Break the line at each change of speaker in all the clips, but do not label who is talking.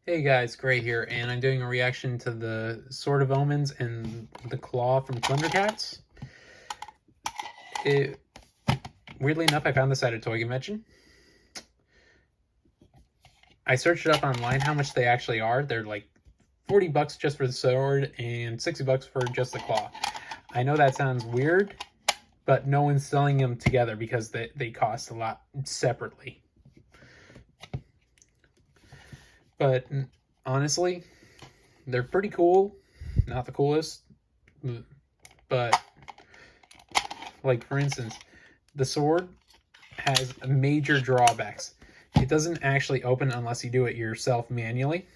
Hey guys, Gray here, and I'm doing a reaction to the Sword of Omens and the Claw from Thundercats. It, weirdly enough, I found this at a toy convention. I searched it up online how much they actually are. They're like 40 bucks just for the sword and 60 bucks for just the claw. I know that sounds weird, but no one's selling them together because they cost a lot separately. But honestly, they're pretty cool. Not the coolest, but like for instance, the sword has major drawbacks. It doesn't actually open unless you do it yourself manually.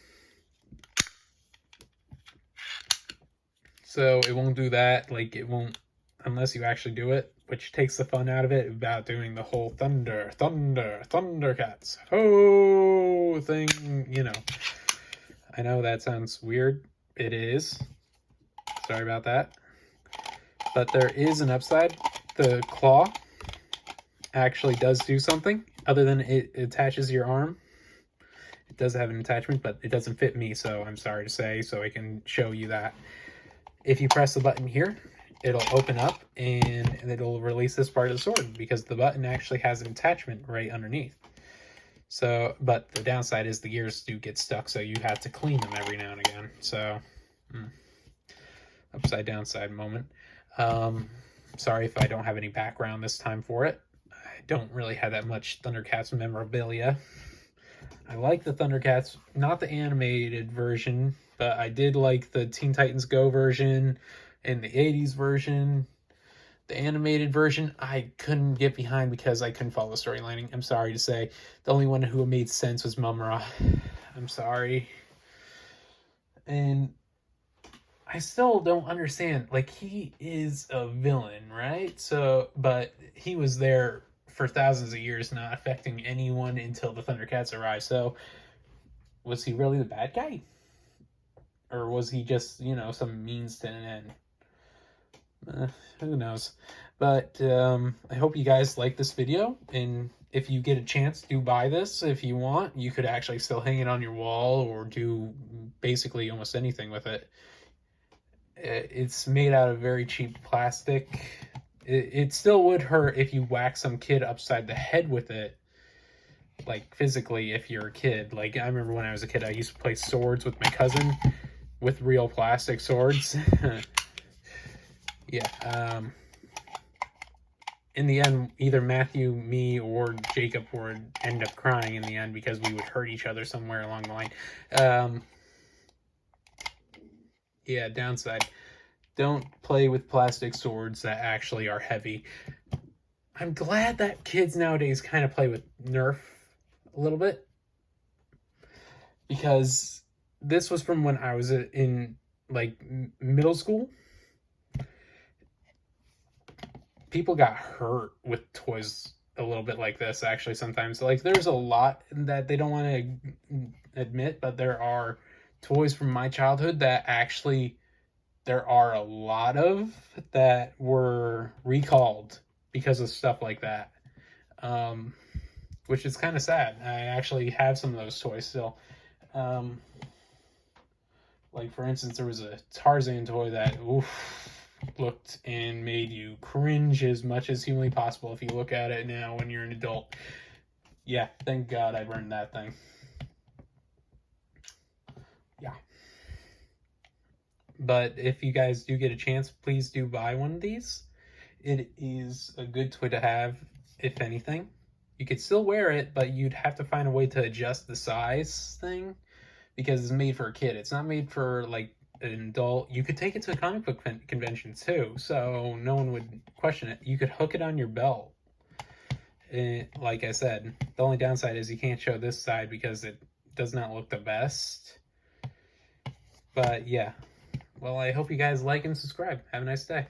So it won't do that. Like it won't unless you actually do it, which takes the fun out of it about doing the whole Thundercats, oh thing, I know that sounds weird. It is. Sorry about that. But there is an upside. The claw actually does do something other than it attaches your arm. It does have an attachment, but it doesn't fit me, so I'm sorry to say, so I can show you that. If you press the button here, it'll open up and it'll release this part of the sword because the button actually has an attachment right underneath. So, but the downside is the gears do get stuck, so you have to clean them every now and again. So, upside downside moment. Sorry if I don't have any background this time for it. I don't really have that much Thundercats memorabilia. I like the Thundercats, not the animated version, but I did like the Teen Titans Go version and the 80s version. The animated version, I couldn't get behind because I couldn't follow the storylining. I'm sorry to say. The only one who made sense was Mumra. I'm sorry. And I still don't understand. Like, he is a villain, right? So, but he was there for thousands of years, not affecting anyone until the Thundercats arrived. So, was he really the bad guy? Or was he just, some means to an end? Who knows? But I hope you guys like this video, and if you get a chance, do buy this if you want. You could actually still hang it on your wall or do basically almost anything with it. It's made out of very cheap plastic. It still would hurt if you whack some kid upside the head with it, like physically if you're a kid. Like I remember when I was a kid, I used to play swords with my cousin with real plastic swords. Yeah. In the end, either Matthew, me, or Jacob would end up crying in the end because we would hurt each other somewhere along the line. Yeah, downside. Don't play with plastic swords that actually are heavy. I'm glad that kids nowadays kind of play with Nerf a little bit, because this was from when I was in like middle school. People got hurt with toys a little bit like this, actually. Sometimes, like, there's a lot that they don't want to admit, but there are toys from my childhood that actually there are a lot of that were recalled because of stuff like that, which is kind of sad. I actually have some of those toys still. Like, for instance, there was a Tarzan toy that looked and made you cringe as much as humanly possible if you look at it now when you're an adult. Yeah, thank God I burned that thing. Yeah. But if you guys do get a chance, please do buy one of these. It is a good toy to have, if anything. You could still wear it, but you'd have to find a way to adjust the size thing because it's made for a kid. It's not made for, like, an adult. You could take it to a comic book convention too, so no one would question it. You could hook it on your belt. Like I said, the only downside is you can't show this side because it does not look the best. But yeah. Well, I hope you guys like and subscribe. Have a nice day.